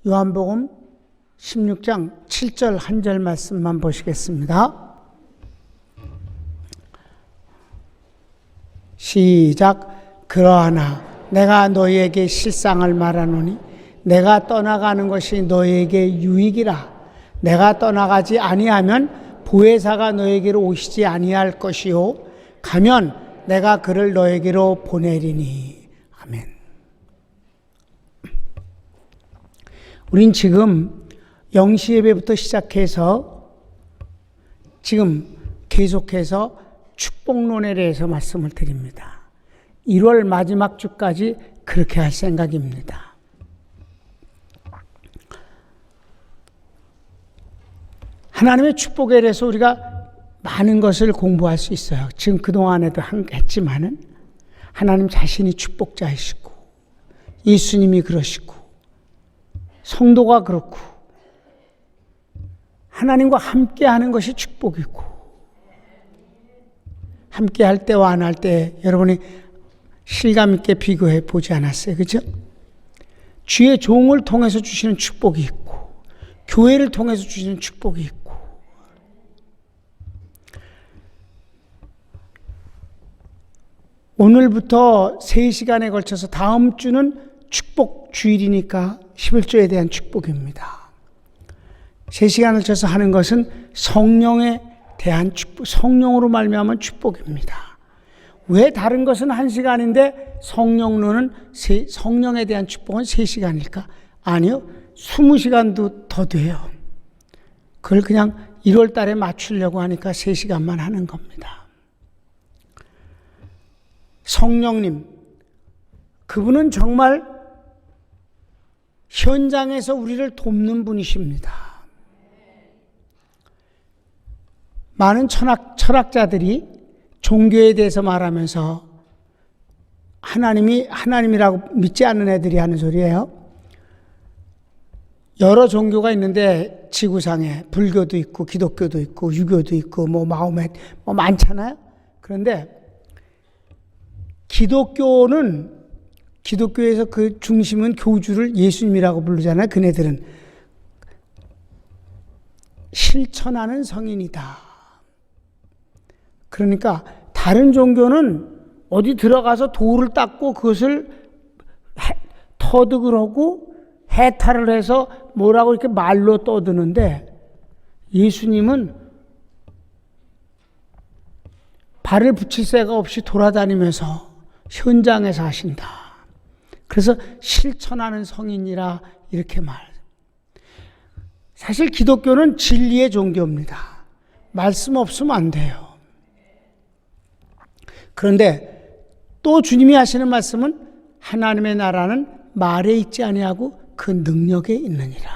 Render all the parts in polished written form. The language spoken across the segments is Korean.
요한복음 16장 7절 한 절 말씀만 보시겠습니다. 시작. 그러하나 내가 너희에게 실상을 말하노니 내가 떠나가는 것이 너희에게 유익이라. 내가 떠나가지 아니하면 보혜사가 너희에게로 오시지 아니할 것이요 가면 내가 그를 너희에게로 보내리니. 아멘. 우린 지금 영시 예배부터 시작해서 지금 계속해서 축복론에 대해서 말씀을 드립니다. 1월 마지막 주까지 그렇게 할 생각입니다. 하나님의 축복에 대해서 우리가 많은 것을 공부할 수 있어요. 지금 그동안에도 했지만은 하나님 자신이 축복자이시고 예수님이 그러시고 성도가 그렇고 하나님과 함께 하는 것이 축복이고 함께 할 때와 안 할 때 여러분이 실감 있게 비교해 보지 않았어요? 그죠? 주의 종을 통해서 주시는 축복이 있고 교회를 통해서 주시는 축복이 있고 오늘부터 3시간에 걸쳐서 다음 주는 축복 주일이니까 11조에 대한 축복입니다. 3시간을 쳐서 하는 것은 성령에 대한 축복, 성령으로 말미암은 축복입니다. 왜 다른 것은 1시간인데 성령에 대한 축복은 3시간일까? 아니요. 20시간도 더 돼요. 그걸 그냥 1월 달에 맞추려고 하니까 3시간만 하는 겁니다. 성령님, 그분은 정말 현장에서 우리를 돕는 분이십니다. 많은 철학자들이 종교에 대해서 말하면서 하나님이라고 믿지 않는 애들이 하는 소리예요. 여러 종교가 있는데 지구상에 불교도 있고 기독교도 있고 유교도 있고 마호멧 많잖아요. 그런데 기독교에서 그 중심은 교주를 예수님이라고 부르잖아요. 그네들은 실천하는 성인이다. 그러니까 다른 종교는 어디 들어가서 돌을 닦고 그것을 터득을 하고 해탈을 해서 뭐라고 이렇게 말로 떠드는데 예수님은 발을 붙일 새가 없이 돌아다니면서 현장에서 하신다. 그래서 실천하는 성인이라 이렇게 사실 기독교는 진리의 종교입니다. 말씀 없으면 안 돼요. 그런데 또 주님이 하시는 말씀은 하나님의 나라는 말에 있지 아니하고 그 능력에 있느니라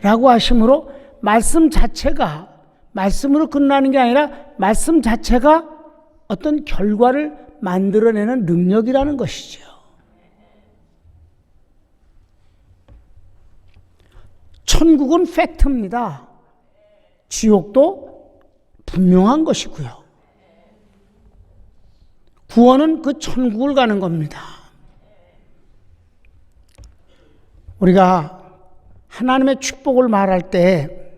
라고 하심으로 말씀 자체가 말씀으로 끝나는 게 아니라 말씀 자체가 어떤 결과를 만들어내는 능력이라는 것이죠. 천국은 팩트입니다. 지옥도 분명한 것이고요. 구원은 그 천국을 가는 겁니다. 우리가 하나님의 축복을 말할 때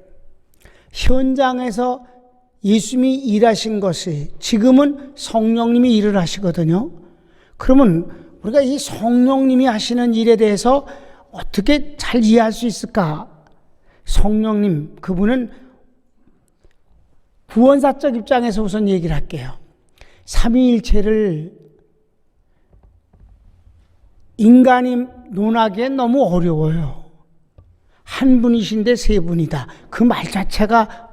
현장에서 예수님이 일하신 것이 지금은 성령님이 일을 하시거든요. 그러면 우리가 이 성령님이 하시는 일에 대해서 어떻게 잘 이해할 수 있을까? 성령님, 그분은 구원사적 입장에서 우선 얘기를 할게요. 삼위일체를 인간이 논하기엔 너무 어려워요. 한 분이신데 세 분이다. 그 말 자체가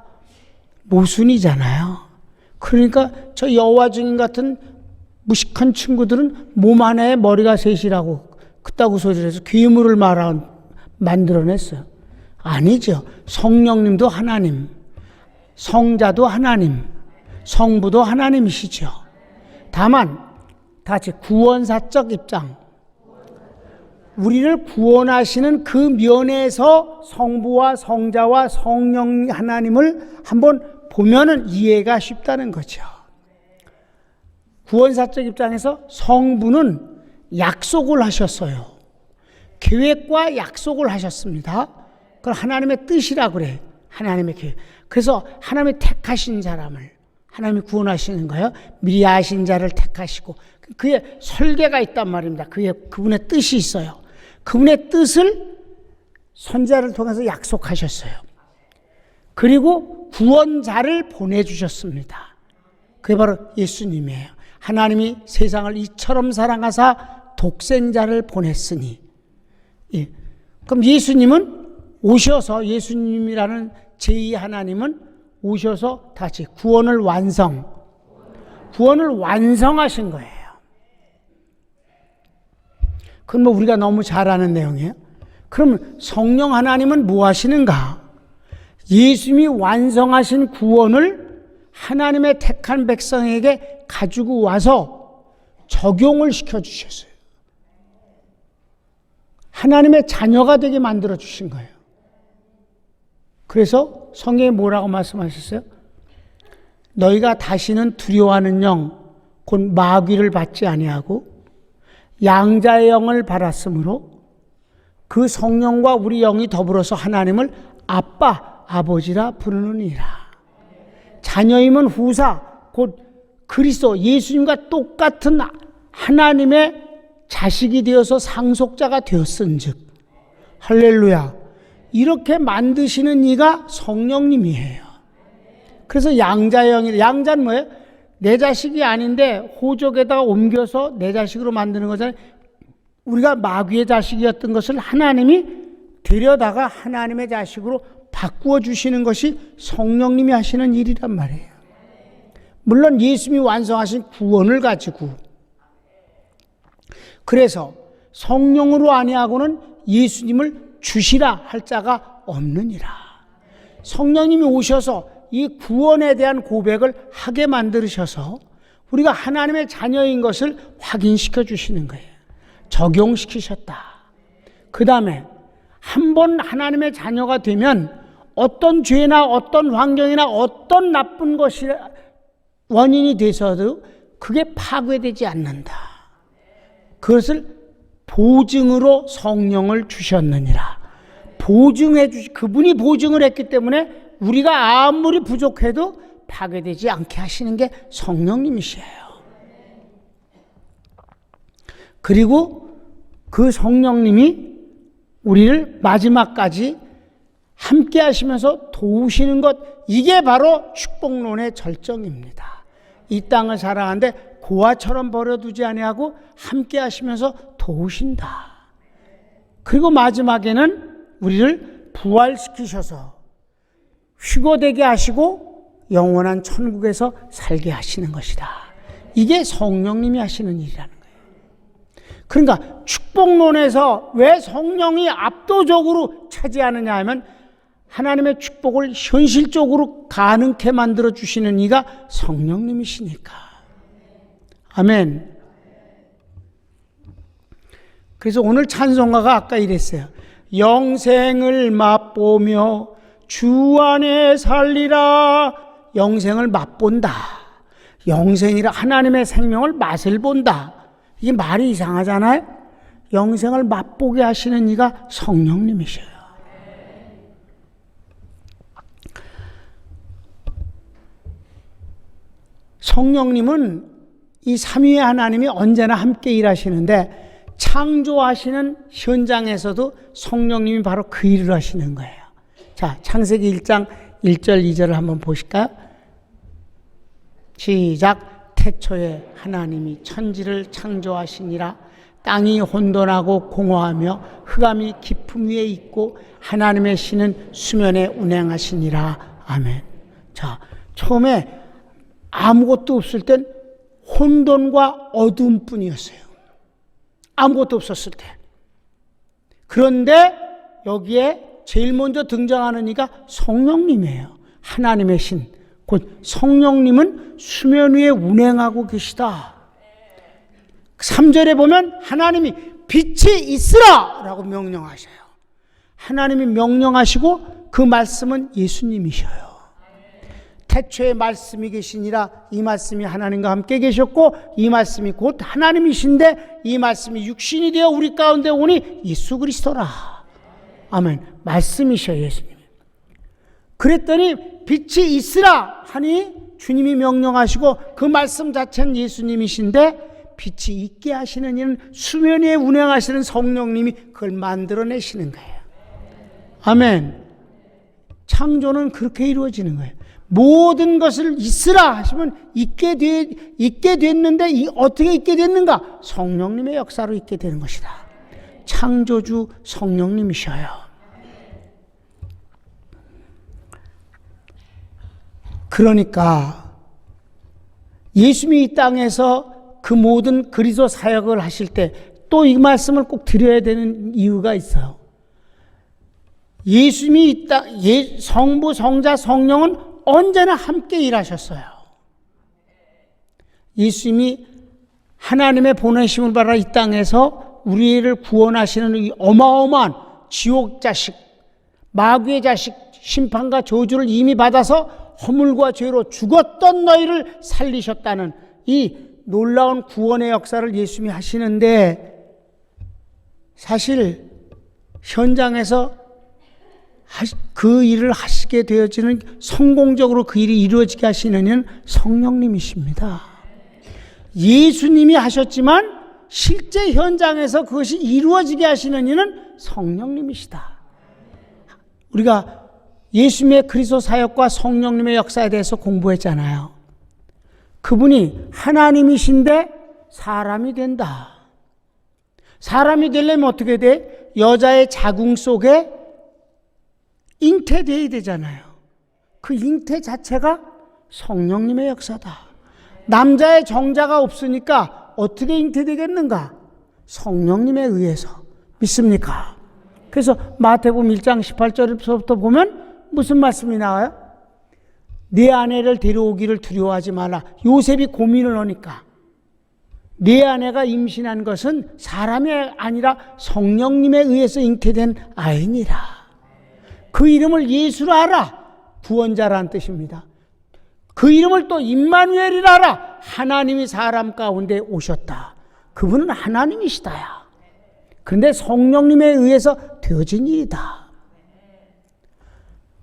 모순이잖아요. 그러니까 저 여호와 증인 같은 무식한 친구들은 몸 하나에 머리가 셋이라고 그따구 소리를 해서 괴물을 만들어냈어요. 아니죠. 성령님도 하나님, 성자도 하나님, 성부도 하나님이시죠. 다만 다 같이 구원사적 입장, 우리를 구원하시는 그 면에서 성부와 성자와 성령 하나님을 한번 보면은 이해가 쉽다는 거죠. 구원사적 입장에서 성부는 약속을 하셨어요. 계획과 약속을 하셨습니다. 그걸 하나님의 뜻이라 그래. 하나님의 계획. 그래서 하나님이 택하신 사람을 하나님이 구원하시는 거예요. 미리 아신 자를 택하시고 그의 설계가 있단 말입니다. 그분의 뜻이 있어요. 그분의 뜻을 선지자를 통해서 약속하셨어요. 그리고 구원자를 보내주셨습니다. 그게 바로 예수님이에요. 하나님이 세상을 이처럼 사랑하사 독생자를 보냈으니. 예. 그럼 예수님은 오셔서, 예수님이라는 제2 하나님은 오셔서 다시 구원을 완성하신 거예요. 그건 뭐 우리가 너무 잘 아는 내용이에요. 그럼 성령 하나님은 뭐 하시는가? 예수님이 완성하신 구원을 하나님의 택한 백성에게 가지고 와서 적용을 시켜주셨어요. 하나님의 자녀가 되게 만들어 주신 거예요. 그래서 성경에 뭐라고 말씀하셨어요? 너희가 다시는 두려워하는 영, 곧 마귀를 받지 아니하고 양자의 영을 받았으므로 그 성령과 우리 영이 더불어서 하나님을 아빠, 아버지라 부르느니라. 자녀임은 후사, 곧 그리스도 예수님과 똑같은 하나님의 자식이 되어서 상속자가 되었은즉, 할렐루야. 이렇게 만드시는 이가 성령님이에요. 그래서 양자의 영이, 양자는 뭐예요? 내 자식이 아닌데 호적에다가 옮겨서 내 자식으로 만드는 거잖아요. 우리가 마귀의 자식이었던 것을 하나님이 데려다가 하나님의 자식으로 바꾸어 주시는 것이 성령님이 하시는 일이란 말이에요. 물론 예수님이 완성하신 구원을 가지고. 그래서 성령으로 아니하고는 예수님을 주시라 할 자가 없느니라. 성령님이 오셔서 이 구원에 대한 고백을 하게 만드셔서 우리가 하나님의 자녀인 것을 확인시켜 주시는 거예요. 적용시키셨다. 그 다음에 한 번 하나님의 자녀가 되면 어떤 죄나 어떤 환경이나 어떤 나쁜 것이 원인이 돼서도 그게 파괴되지 않는다. 그것을 보증으로 성령을 주셨느니라. 그분이 보증을 했기 때문에 우리가 아무리 부족해도 파괴되지 않게 하시는 게 성령님이시에요. 그리고 그 성령님이 우리를 마지막까지 함께 하시면서 도우시는 것, 이게 바로 축복론의 절정입니다. 이 땅을 살아가는데 고아처럼 버려두지 아니하고 함께 하시면서 도우신다. 그리고 마지막에는 우리를 부활시키셔서 휴거되게 하시고 영원한 천국에서 살게 하시는 것이다. 이게 성령님이 하시는 일이라는 거예요. 그러니까 축복론에서 왜 성령이 압도적으로 차지하느냐 하면 하나님의 축복을 현실적으로 가능케 만들어 주시는 이가 성령님이시니까. 아멘. 그래서 오늘 찬송가가 아까 이랬어요. 영생을 맛보며 주 안에 살리라. 영생을 맛본다. 영생이라 하나님의 생명을 맛을 본다. 이게 말이 이상하잖아요. 영생을 맛보게 하시는 이가 성령님이셔요. 성령님은 이 삼위의 하나님이 언제나 함께 일하시는데 창조하시는 현장에서도 성령님이 바로 그 일을 하시는 거예요. 자, 창세기 1장 1절 2절을 한번 보실까요? 시작. 태초에 하나님이 천지를 창조하시니라. 땅이 혼돈하고 공허하며 흑암이 깊음 위에 있고 하나님의 신은 수면에 운행하시니라. 아멘. 자, 처음에 아무것도 없을 땐 혼돈과 어둠뿐이었어요. 아무것도 없었을 때. 그런데 여기에 제일 먼저 등장하는 이가 성령님이에요. 하나님의 신, 곧 성령님은 수면 위에 운행하고 계시다. 3절에 보면 하나님이 빛이 있으라 라고 명령하셔요. 하나님이 명령하시고 그 말씀은 예수님이셔요. 태초에 말씀이 계시니라. 이 말씀이 하나님과 함께 계셨고 이 말씀이 곧 하나님이신데 이 말씀이 육신이 되어 우리 가운데 오니 예수 그리스도라. 아멘. 말씀이셔 예수님. 그랬더니 빛이 있으라 하니 주님이 명령하시고 그 말씀 자체는 예수님이신데 빛이 있게 하시는 이는 수면 위에 운행하시는 성령님이 그걸 만들어내시는 거예요. 아멘. 창조는 그렇게 이루어지는 거예요. 모든 것을 있으라 하시면 있게 됐는데 어떻게 있게 됐는가? 성령님의 역사로 있게 되는 것이다. 창조주 성령님이셔요. 그러니까 예수님이 이 땅에서 그 모든 그리스도 사역을 하실 때 또 이 말씀을 꼭 드려야 되는 이유가 있어요. 예수님이 성부, 성자, 성령은 언제나 함께 일하셨어요. 예수님이 하나님의 보내심을 받아 이 땅에서 우리를 구원하시는 이 어마어마한 지옥 자식, 마귀의 자식, 심판과 저주를 이미 받아서 허물과 죄로 죽었던 너희를 살리셨다는 이 놀라운 구원의 역사를 예수님이 하시는데, 사실 현장에서 그 일을 하시게 되어지는, 성공적으로 그 일이 이루어지게 하시는 이는 성령님이십니다. 예수님이 하셨지만 실제 현장에서 그것이 이루어지게 하시는 이는 성령님이시다. 우리가 예수님의 그리스도 사역과 성령님의 역사에 대해서 공부했잖아요. 그분이 하나님이신데 사람이 된다. 사람이 되려면 어떻게 돼? 여자의 자궁 속에 잉태되어야 되잖아요. 그 잉태 자체가 성령님의 역사다. 남자의 정자가 없으니까 어떻게 잉태되겠는가? 성령님에 의해서. 믿습니까? 그래서 마태복음 1장 18절부터 보면 무슨 말씀이 나와요? 네 아내를 데려오기를 두려워하지 말라. 요셉이 고민을 하니까 네 아내가 임신한 것은 사람이 아니라 성령님에 의해서 잉태된 아이니라. 그 이름을 예수로 하라. 구원자라는 뜻입니다. 그 이름을 또 임마누엘이라 하라. 하나님이 사람 가운데 오셨다. 그분은 하나님이시다야. 그런데 성령님에 의해서 되어진 일이다.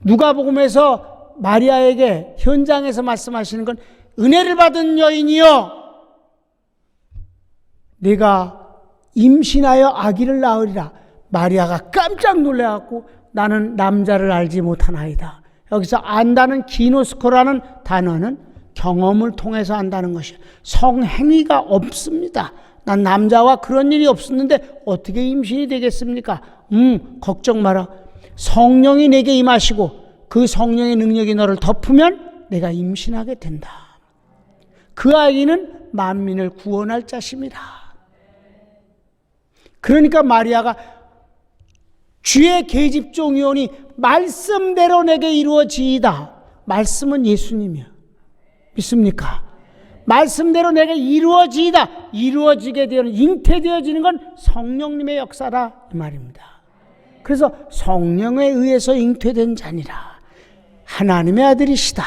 누가복음에서 마리아에게 현장에서 말씀하시는 건 은혜를 받은 여인이여 내가 임신하여 아기를 낳으리라. 마리아가 깜짝 놀라갖고 나는 남자를 알지 못하나이다. 여기서 안다는 기노스코라는 단어는 경험을 통해서 안다는 것이에요. 성행위가 없습니다. 난 남자와 그런 일이 없었는데 어떻게 임신이 되겠습니까? 걱정 마라. 성령이 내게 임하시고 그 성령의 능력이 너를 덮으면 내가 임신하게 된다. 그 아이는 만민을 구원할 자심이라. 그러니까 마리아가 주의 계집종이오니 말씀대로 내게 이루어지이다. 말씀은 예수님이야. 믿습니까? 말씀대로 내게 이루어지이다. 이루어지게 되는, 잉태되어지는 건 성령님의 역사라 이 말입니다. 그래서 성령에 의해서 잉태된 자니라. 하나님의 아들이시다.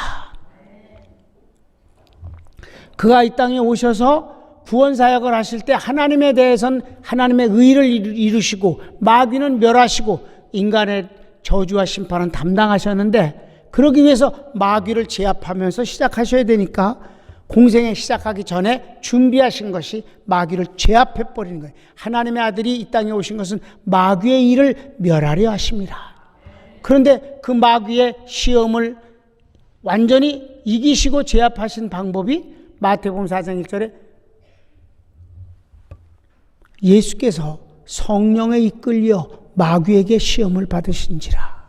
그가 이 땅에 오셔서 구원사역을 하실 때 하나님에 대해서는 하나님의 의를 이루시고 마귀는 멸하시고 인간의 저주와 심판은 담당하셨는데, 그러기 위해서 마귀를 제압하면서 시작하셔야 되니까 공생에 시작하기 전에 준비하신 것이 마귀를 제압해버리는 거예요. 하나님의 아들이 이 땅에 오신 것은 마귀의 일을 멸하려 하십니다. 그런데 그 마귀의 시험을 완전히 이기시고 제압하신 방법이 마태복음 4장 1절에 예수께서 성령에 이끌려 마귀에게 시험을 받으신지라.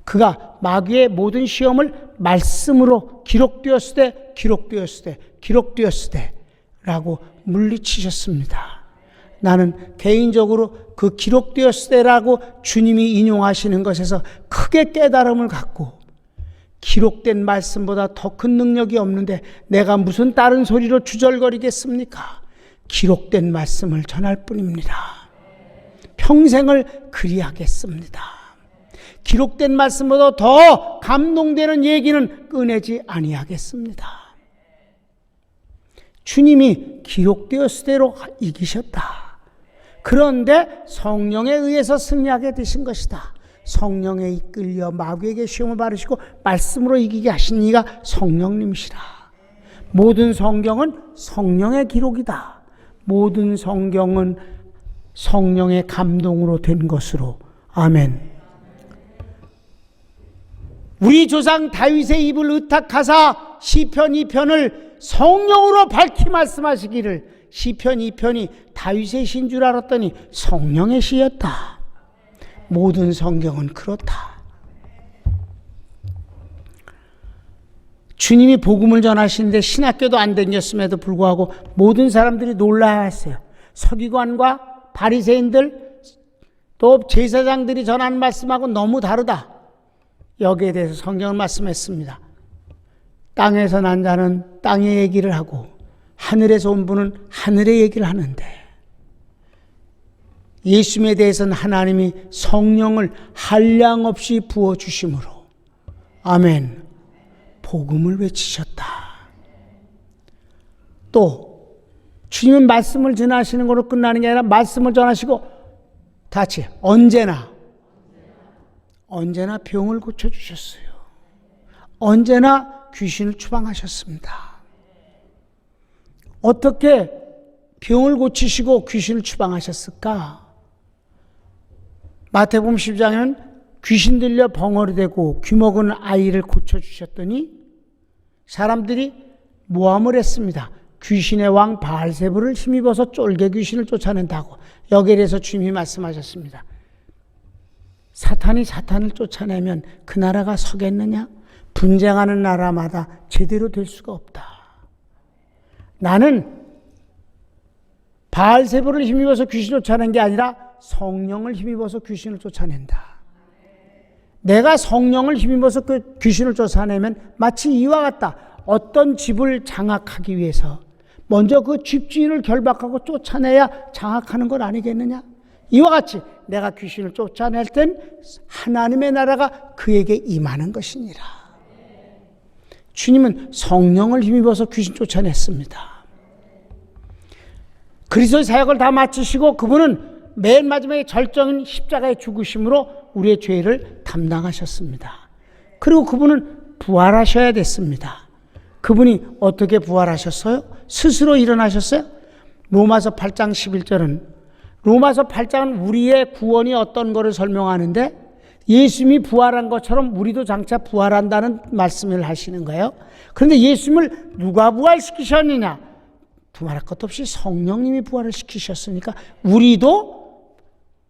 그가 마귀의 모든 시험을 말씀으로 기록되었으되 라고 물리치셨습니다. 나는 개인적으로 그 기록되었으되라고 주님이 인용하시는 것에서 크게 깨달음을 갖고, 기록된 말씀보다 더 큰 능력이 없는데 내가 무슨 다른 소리로 주절거리겠습니까? 기록된 말씀을 전할 뿐입니다. 평생을 그리하겠습니다. 기록된 말씀보다 더 감동되는 얘기는 꺼내지 아니하겠습니다. 주님이 기록되었을 대로 이기셨다. 그런데 성령에 의해서 승리하게 되신 것이다. 성령에 이끌려 마귀에게 시험을 받으시고 말씀으로 이기게 하신 이가 성령님이시라. 모든 성경은 성령의 기록이다. 모든 성경은 성령의 감동으로 된 것으로. 아멘. 우리 조상 다윗의 입을 의탁하사 시편 2편을 성령으로 밝히 말씀하시기를, 시편 2편이 다윗의 시인 줄 알았더니 성령의 시였다. 모든 성경은 그렇다. 주님이 복음을 전하시는데 신학교도 안 다녔음에도 불구하고 모든 사람들이 놀라워했어요. 서기관과 바리새인들 또 제사장들이 전하는 말씀하고 너무 다르다. 여기에 대해서 성경을 말씀했습니다. 땅에서 난 자는 땅의 얘기를 하고 하늘에서 온 분은 하늘의 얘기를 하는데, 예수님에 대해서는 하나님이 성령을 한량없이 부어주심으로, 아멘, 복음을 외치셨다. 또 주님은 말씀을 전하시는 것으로 끝나는 게 아니라 말씀을 전하시고 같이 언제나 병을 고쳐주셨어요. 언제나 귀신을 추방하셨습니다. 어떻게 병을 고치시고 귀신을 추방하셨을까? 마태복음 10장에는 귀신 들려 벙어리 되고 귀먹은 아이를 고쳐주셨더니 사람들이 모함을 했습니다. 귀신의 왕 바알세불을 힘입어서 쫄개 귀신을 쫓아낸다고. 여기에 대해서 주님이 말씀하셨습니다. 사탄이 사탄을 쫓아내면 그 나라가 서겠느냐? 분쟁하는 나라마다 제대로 될 수가 없다. 나는 바알세불을 힘입어서 귀신을 쫓아낸 게 아니라 성령을 힘입어서 귀신을 쫓아낸다. 내가 성령을 힘입어서 그 귀신을 쫓아내면 마치 이와 같다. 어떤 집을 장악하기 위해서 먼저 그 집주인을 결박하고 쫓아내야 장악하는 건 아니겠느냐? 이와 같이 내가 귀신을 쫓아낼 땐 하나님의 나라가 그에게 임하는 것이니라. 주님은 성령을 힘입어서 귀신 쫓아냈습니다. 그리스도의 사역을 다 마치시고 그분은 맨 마지막에 절정인 십자가의 죽으심으로 우리의 죄를 담당하셨습니다. 그리고 그분은 부활하셔야 됐습니다. 그분이 어떻게 부활하셨어요? 스스로 일어나셨어요? 로마서 8장 11절은, 로마서 8장은 우리의 구원이 어떤 거를 설명하는데 예수님이 부활한 것처럼 우리도 장차 부활한다는 말씀을 하시는 거예요. 그런데 예수님을 누가 부활시키셨느냐? 두말할 것도 없이 성령님이 부활을 시키셨으니까 우리도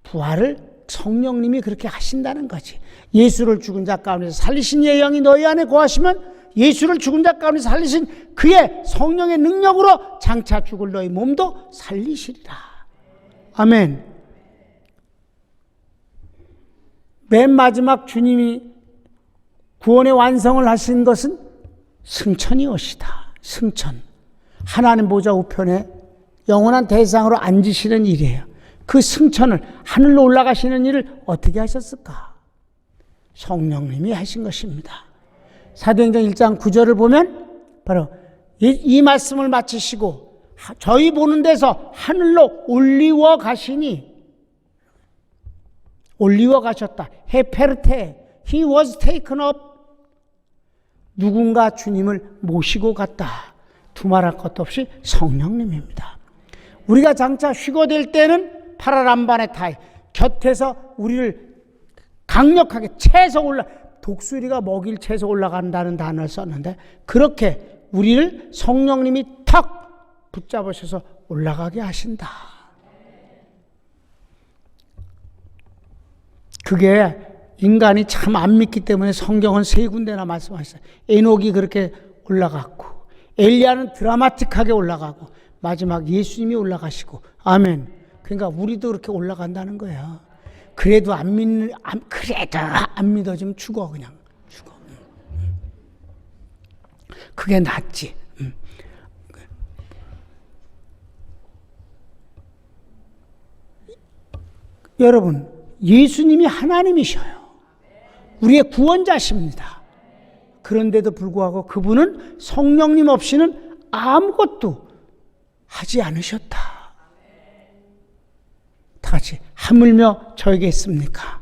부활을 성령님이 그렇게 하신다는 거지. 예수를 죽은 자 가운데서 살리신 이의 영이 너희 안에 거하시면 예수를 죽은 자 가운데서 살리신 그의 성령의 능력으로 장차 죽을 너희 몸도 살리시리라. 아멘. 맨 마지막 주님이 구원의 완성을 하신 것은 승천이 오시다. 승천. 하나님 보좌 우편에 영원한 대상으로 앉으시는 일이에요. 그 승천을, 하늘로 올라가시는 일을 어떻게 하셨을까? 성령님이 하신 것입니다. 사도행전 1장 9절을 보면 바로 이 말씀을 마치시고 저희 보는 데서 하늘로 올리워 가시니, 올리워 가셨다. 헤페르테, he was taken up. 누군가 주님을 모시고 갔다. 두말할 것도 없이 성령님입니다. 우리가 장차 휴거될 때는 파라람반의 타이, 곁에서 우리를 강력하게 채서 독수리가 먹일 채서 올라간다는 단어를 썼는데, 그렇게 우리를 성령님이 탁 붙잡으셔서 올라가게 하신다. 그게 인간이 참 안 믿기 때문에 성경은 세 군데나 말씀하셨어요. 에녹이 그렇게 올라갔고, 엘리야는 드라마틱하게 올라가고, 마지막 예수님이 올라가시고. 아멘. 그러니까 우리도 그렇게 올라간다는 거예요. 그래도 안 믿어지면 죽어. 그냥 죽어. 그게 낫지. 여러분, 예수님이 하나님이셔요. 우리의 구원자십니다. 그런데도 불구하고 그분은 성령님 없이는 아무것도 하지 않으셨다. 다 같이 하물며 저에게 있습니까?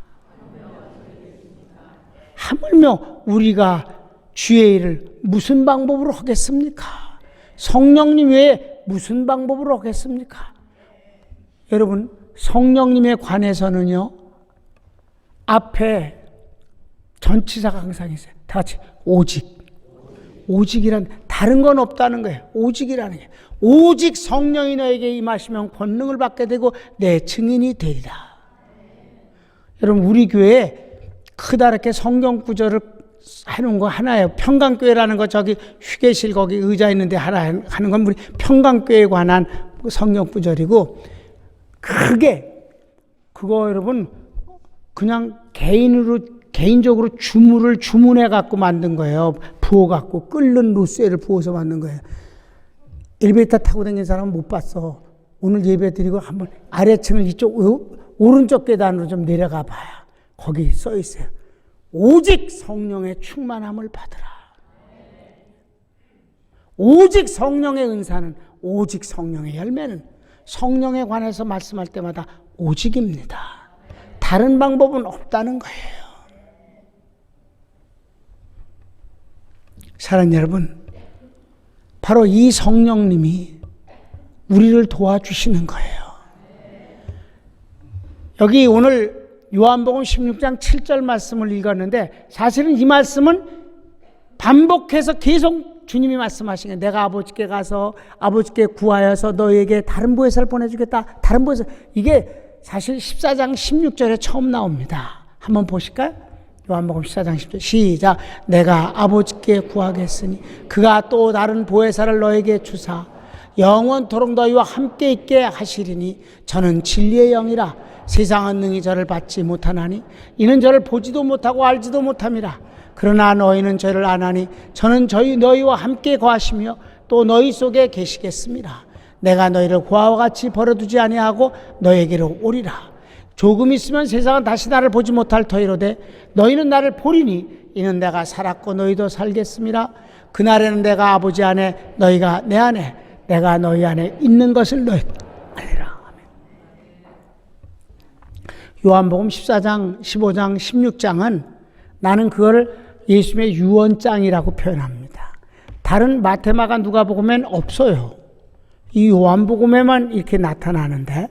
하물며 우리가 주의 일을 무슨 방법으로 하겠습니까? 성령님 외에 무슨 방법으로 하겠습니까? 여러분, 성령님에 관해서는요, 앞에 전치사가 항상 있어요. 다 같이 오직. 오직이란 다른 건 없다는 거예요. 오직이라는 게. 오직 성령이 너에게 임하시면 권능을 받게 되고 내 증인이 되리라. 여러분, 우리 교회에 크다랗게 성경 구절을 해놓은 거 하나예요. 평강교회라는 거, 저기 휴게실 거기 의자 있는데 하나 하는 건 우리 평강교회에 관한 성경 구절이고, 그거 여러분 그냥 개인적으로 주문을 주문해 갖고 만든 거예요. 부어 갖고 끓는 루쇠를 부어서 만든 거예요. 엘리베이터 타고 다니는 사람은 못 봤어. 오늘 예배 드리고 한번 아래층을 이쪽 오른쪽 계단으로 좀 내려가 봐요. 거기 써 있어요. 오직 성령의 충만함을 받으라. 오직 성령의 은사는, 오직 성령의 열매는 성령에 관해서 말씀할 때마다 오직입니다. 다른 방법은 없다는 거예요. 사랑하는 여러분, 바로 이 성령님이 우리를 도와주시는 거예요. 여기 오늘 요한복음 16장 7절 말씀을 읽었는데, 사실은 이 말씀은 반복해서 계속 주님이 말씀하신 거예요. 내가 아버지께 가서 아버지께 구하여서 너에게 다른 보혜사를 보내주겠다. 다른 보혜사. 이게 사실 14장 16절에 처음 나옵니다. 한번 보실까요? 요한복음 14장 10절 시작. 내가 아버지께 구하겠으니 그가 또 다른 보혜사를 너에게 주사 영원토록 너희와 함께 있게 하시리니 저는 진리의 영이라. 세상은 능히 저를 받지 못하나니 이는 저를 보지도 못하고 알지도 못함이라. 그러나 너희는 저를 아나니 저는 너희와 함께 거하시며 또 너희 속에 계시겠습니다. 내가 너희를 고아와 같이 버려두지 아니하고 너에게로 오리라. 조금 있으면 세상은 다시 나를 보지 못할 터이로되 너희는 나를 보리니 이는 내가 살았고 너희도 살겠습니다. 그날에는 내가 아버지 안에 너희가 내 안에 내가 너희 안에 있는 것을 너희 알리라. 요한복음 14장, 15장, 16장은 나는 그거를 예수님의 유언장이라고 표현합니다. 다른 마태마가 누가복음엔 없어요. 이 요한복음에만 이렇게 나타나는데,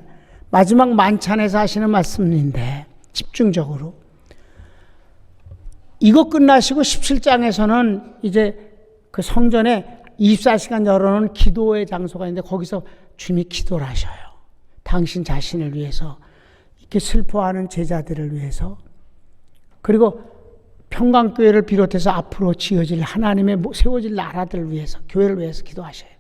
마지막 만찬에서 하시는 말씀인데 집중적으로 이거 끝나시고 17장에서는 이제 그 성전에 24시간 열어놓은 기도의 장소가 있는데 거기서 주님이 기도를 하셔요. 당신 자신을 위해서, 이렇게 슬퍼하는 제자들을 위해서, 그리고 평강교회를 비롯해서 앞으로 지어질 하나님의 세워질 나라들을 위해서, 교회를 위해서 기도하셔요.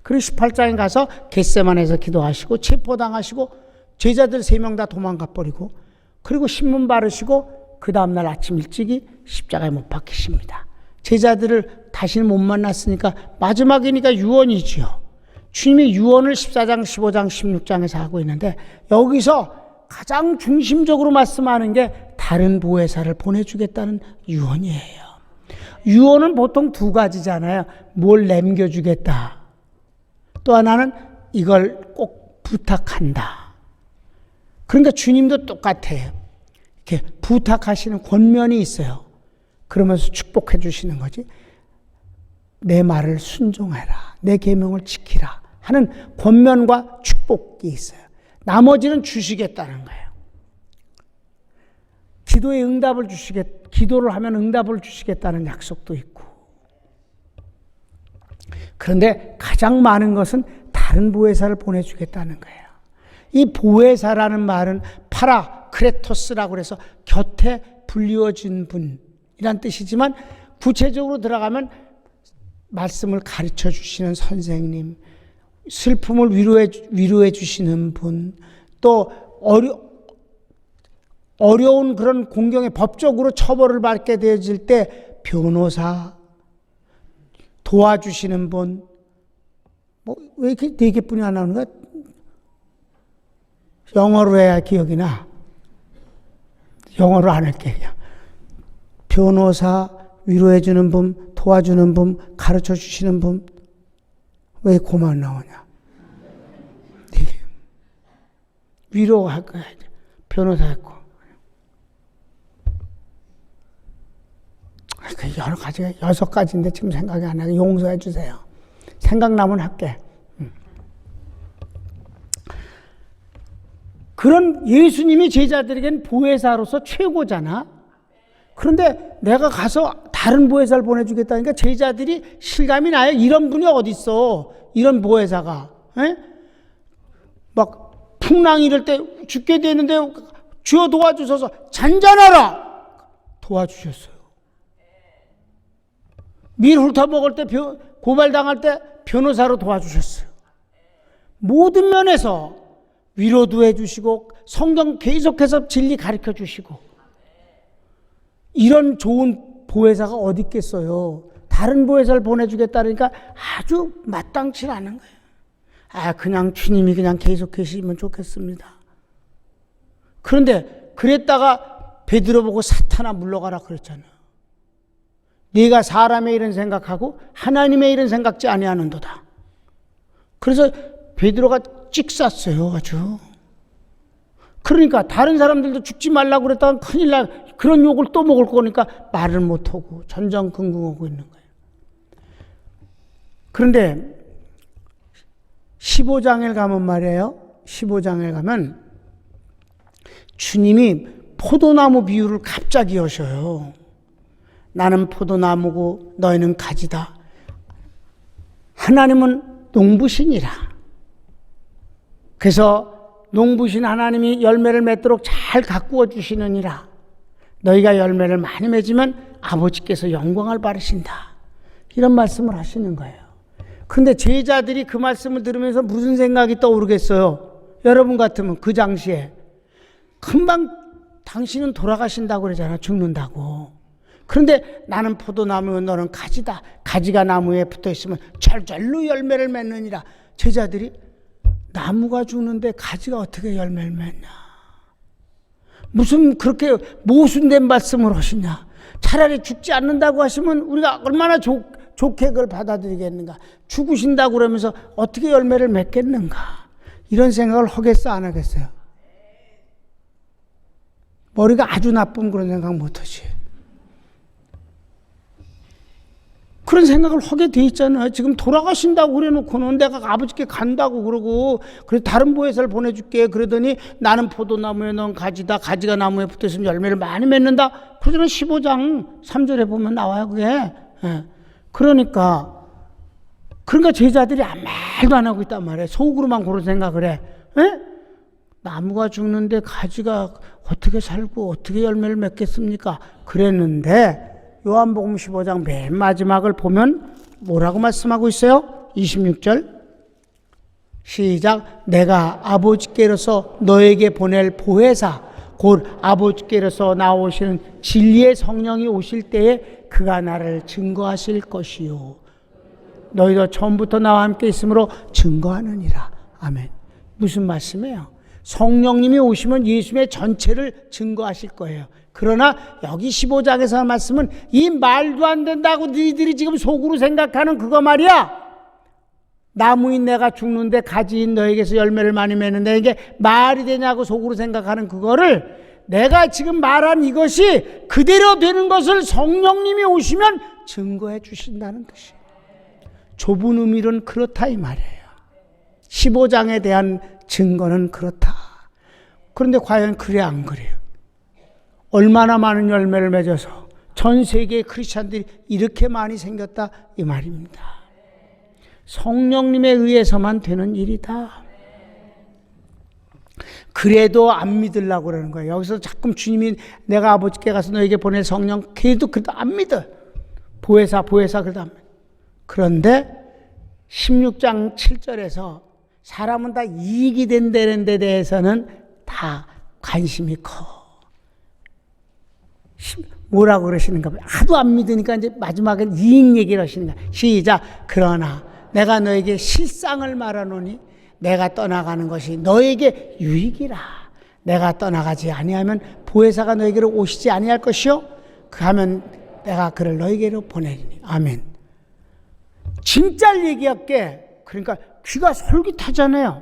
그리고 18장에 가서 겟세마네에서 기도하시고 체포당하시고 제자들 3명 다 도망가 버리고, 그리고 신문 바르시고 그 다음날 아침 일찍이 십자가에 못 박히십니다. 제자들을 다시는 못 만났으니까 마지막이니까 유언이지요. 주님이 유언을 14장, 15장, 16장에서 하고 있는데, 여기서 가장 중심적으로 말씀하는 게 다른 보혜사를 보내주겠다는 유언이에요. 유언은 보통 2가지잖아요. 뭘 남겨주겠다. 또 하나는 이걸 꼭 부탁한다. 그러니까 주님도 똑같아요. 이렇게 부탁하시는 권면이 있어요. 그러면서 축복해 주시는 거지. 내 말을 순종해라. 내 계명을 지키라 하는 권면과 축복이 있어요. 나머지는 주시겠다는 거예요. 기도에 응답을 기도를 하면 응답을 주시겠다는 약속도 있고. 그런데 가장 많은 것은 다른 보혜사를 보내주겠다는 거예요. 이 보혜사라는 말은 파라크레토스라고 해서 곁에 불리워진 분이란 뜻이지만, 구체적으로 들어가면 말씀을 가르쳐 주시는 선생님, 슬픔을 위로해 주시는 분, 또 어려운 그런 공경에 법적으로 처벌을 받게 되어질 때 변호사, 도와주시는 분, 왜 이렇게 4개뿐이 안 나오는 거야? 영어로 해야 기억이 나. 영어로 안 할게, 그냥. 변호사, 위로해주는 분, 도와주는 분, 가르쳐주시는 분, 왜 고만 나오냐? 위로할 거야. 변호사 했고. 여러 가지가 6가지인데 지금 생각이 안 나게 용서해 주세요. 생각나면 할게. 그런 예수님이 제자들에겐 보혜사로서 최고잖아. 그런데 내가 가서 다른 보혜사를 보내주겠다니까 제자들이 실감이 나요. 이런 분이 어딨어. 이런 보혜사가. 에? 막 풍랑이 이럴 때 죽게 되는데 주여 도와주셔서 잔잔하라. 도와주셨어요. 밀 훑어먹을 때 고발당할 때 변호사로 도와주셨어요. 모든 면에서 위로도 해주시고 성경 계속해서 진리 가르쳐 주시고 이런 좋은 보혜사가 어디 있겠어요. 다른 보혜사를 보내주겠다니까 아주 마땅치 않은 거예요. 그냥 주님이 그냥 계속 계시면 좋겠습니다. 그런데 그랬다가 베드로 보고 사탄아 물러가라 그랬잖아요. 네가 사람의 일은 생각하고 하나님의 일은 생각지 아니하는도다. 그래서 베드로가 찍쌌어요, 아주. 그러니까 다른 사람들도 죽지 말라고 그랬다가 큰일 나. 그런 욕을 또 먹을 거니까 말을 못하고 전전긍긍하고 있는 거예요. 그런데 15장에 가면 말이에요. 15장에 가면 주님이 포도나무 비유를 갑자기 하셔요. 나는 포도나무고 너희는 가지다. 하나님은 농부신이라. 그래서 농부신 하나님이 열매를 맺도록 잘 가꾸어 주시느니라. 너희가 열매를 많이 맺으면 아버지께서 영광을 받으신다. 이런 말씀을 하시는 거예요. 그런데 제자들이 그 말씀을 들으면서 무슨 생각이 떠오르겠어요? 여러분 같으면 그 당시에 금방 당신은 돌아가신다고 그러잖아. 죽는다고. 그런데 나는 포도나무요 너는 가지다. 가지가 나무에 붙어있으면 절절로 열매를 맺느니라. 제자들이 나무가 죽는데 가지가 어떻게 열매를 맺냐. 무슨 그렇게 모순된 말씀을 하시냐. 차라리 죽지 않는다고 하시면 우리가 얼마나 좋게 그걸 받아들이겠는가. 죽으신다고 그러면서 어떻게 열매를 맺겠는가. 이런 생각을 하겠어 안 하겠어요? 머리가 아주 나쁜 그런 생각 못하지. 그런 생각을 하게 돼 있잖아요. 지금 돌아가신다고 그래놓고는 내가 아버지께 간다고 그러고 그래서 다른 보혜사를 보내줄게 그러더니 나는 포도나무에 넌 가지다. 가지가 나무에 붙어있으면 열매를 많이 맺는다. 그러잖아. 15장 3절에 보면 나와요. 그게. 예. 그러니까 제자들이 아무 말도 안 하고 있단 말이에요. 속으로만 그런 생각을 해. 예? 나무가 죽는데 가지가 어떻게 살고 어떻게 열매를 맺겠습니까? 그랬는데 요한복음 15장 맨 마지막을 보면 뭐라고 말씀하고 있어요? 26절 시작. 내가 아버지께로서 너에게 보낼 보혜사 곧 아버지께로서 나오시는 진리의 성령이 오실 때에 그가 나를 증거하실 것이요 너희도 처음부터 나와 함께 있으므로 증거하느니라. 아멘. 무슨 말씀이에요? 성령님이 오시면 예수님의 전체를 증거하실 거예요. 그러나 여기 15장에서 한 말씀은 이 말도 안 된다고 너희들이 지금 속으로 생각하는 그거 말이야. 나무인 내가 죽는데 가지인 너에게서 열매를 많이 맺는데 이게 말이 되냐고 속으로 생각하는 그거를 내가 지금 말한 이것이 그대로 되는 것을 성령님이 오시면 증거해 주신다는 뜻이에요. 좁은 의미로는 그렇다 이 말이에요. 15장에 대한 증거는 그렇다. 그런데 과연 그래 안 그래요? 얼마나 많은 열매를 맺어서 전 세계의 크리스찬들이 이렇게 많이 생겼다 이 말입니다. 성령님에 의해서만 되는 일이다. 그래도 안 믿으려고 그러는 거예요. 여기서 자꾸 주님이 내가 아버지께 가서 너에게 보낼 성령 그래도 안 믿어. 보혜사 그래도 안 믿어. 그런데 16장 7절에서 사람은 다 이익이 된다는 데 대해서는 다 관심이 커. 뭐라고 그러시는가 봐요. 하도 안 믿으니까 이제 마지막엔 이익 얘기를 하시는 거야. 시작. 그러나 내가 너에게 실상을 말하노니 내가 떠나가는 것이 너에게 유익이라. 내가 떠나가지 아니하면 보혜사가 너에게로 오시지 아니할 것이요. 하면 내가 그를 너에게로 보내리니. 아멘. 진짜 얘기할게. 그러니까 귀가 솔깃하잖아요.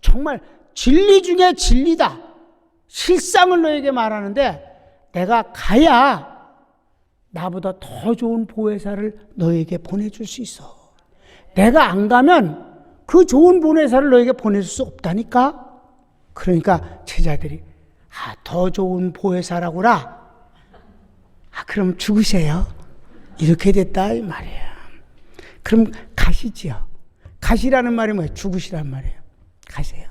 정말 진리 중에 진리다. 실상을 너에게 말하는데 내가 가야 나보다 더 좋은 보혜사를 너에게 보내줄 수 있어. 내가 안 가면 그 좋은 보혜사를 너에게 보내줄 수 없다니까. 그러니까 제자들이 더 좋은 보혜사라구나. 그럼 죽으세요. 이렇게 됐다 이 말이에요. 그럼 가시지요. 가시라는 말이 뭐예요? 죽으시란 말이에요. 가세요.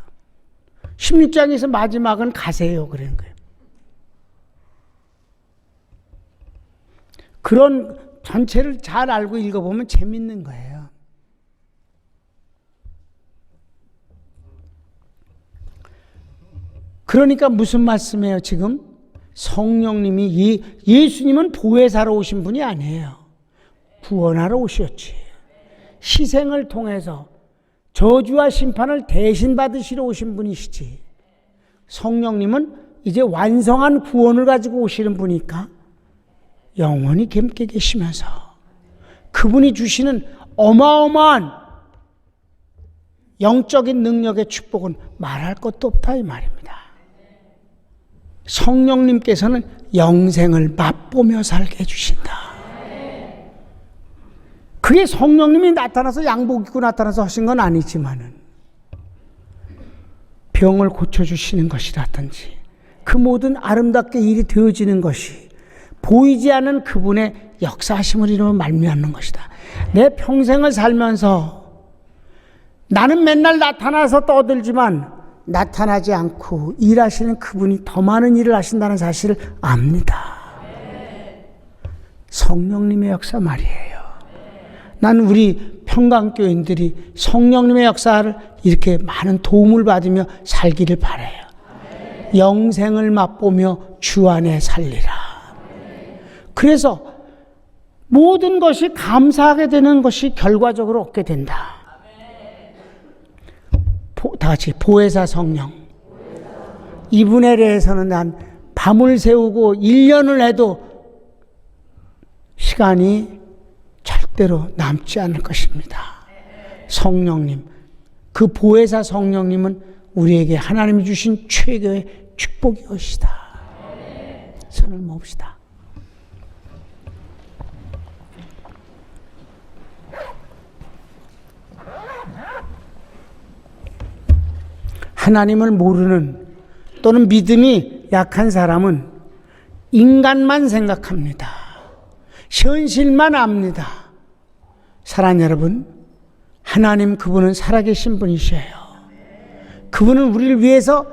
16장에서 마지막은 가세요 그러는 거예요. 그런 전체를 잘 알고 읽어보면 재밌는 거예요. 그러니까 무슨 말씀이에요 지금? 성령님이 예수님은 보혜사로 오신 분이 아니에요. 구원하러 오셨지. 희생을 통해서 저주와 심판을 대신 받으시러 오신 분이시지. 성령님은 이제 완성한 구원을 가지고 오시는 분이니까 영원히 함께 계시면서 그분이 주시는 어마어마한 영적인 능력의 축복은 말할 것도 없다 이 말입니다. 성령님께서는 영생을 맛보며 살게 해주신다. 그게 성령님이 나타나서 양복 입고 나타나서 하신 건 아니지만은 병을 고쳐주시는 것이라든지 그 모든 아름답게 일이 되어지는 것이 보이지 않는 그분의 역사하심을 이루며 말미암는 것이다. 내 평생을 살면서 나는 맨날 나타나서 떠들지만 나타나지 않고 일하시는 그분이 더 많은 일을 하신다는 사실을 압니다. 성령님의 역사 말이에요. 난 우리 평강교인들이 성령님의 역사를 이렇게 많은 도움을 받으며 살기를 바라요. 영생을 맛보며 주 안에 살리라. 그래서 모든 것이 감사하게 되는 것이 결과적으로 얻게 된다. 다 같이 보혜사 성령. 이분에 대해서는 난 밤을 새우고 1년을 해도 시간이 절대로 남지 않을 것입니다. 성령님, 그 보혜사 성령님은 우리에게 하나님이 주신 최고의 축복이옵시다. 손을 모읍시다. 하나님을 모르는 또는 믿음이 약한 사람은 인간만 생각합니다. 현실만 압니다. 사랑하는 여러분, 하나님 그분은 살아계신 분이셔요. 그분은 우리를 위해서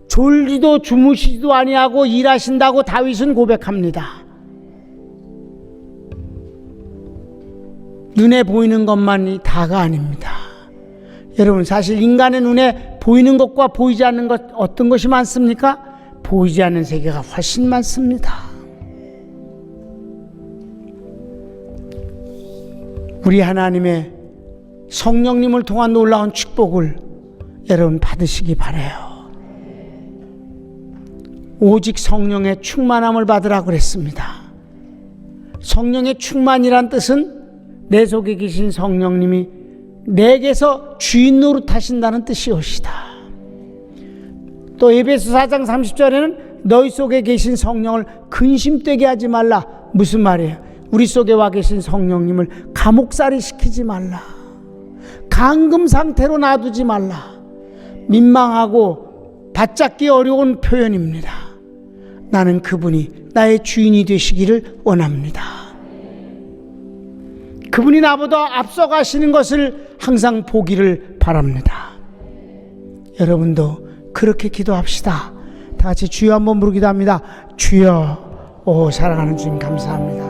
졸지도 주무시지도 아니하고 일하신다고 다윗은 고백합니다. 눈에 보이는 것만이 다가 아닙니다. 여러분, 사실 인간의 눈에 보이는 것과 보이지 않는 것 어떤 것이 많습니까? 보이지 않는 세계가 훨씬 많습니다. 우리 하나님의 성령님을 통한 놀라운 축복을 여러분 받으시기 바라요. 오직 성령의 충만함을 받으라고 그랬습니다. 성령의 충만이란 뜻은 내 속에 계신 성령님이 내게서 주인 노릇하신다는 뜻이옵시다. 또 에베소 4장 30절에는 너희 속에 계신 성령을 근심되게 하지 말라. 무슨 말이에요? 우리 속에 와 계신 성령님을 감옥살이 시키지 말라. 감금 상태로 놔두지 말라. 민망하고 받잡기 어려운 표현입니다. 나는 그분이 나의 주인이 되시기를 원합니다. 그분이 나보다 앞서가시는 것을 항상 보기를 바랍니다. 여러분도 그렇게 기도합시다. 다 같이 주여 한번 부르기도 합니다. 주여, 오 사랑하는 주님 감사합니다.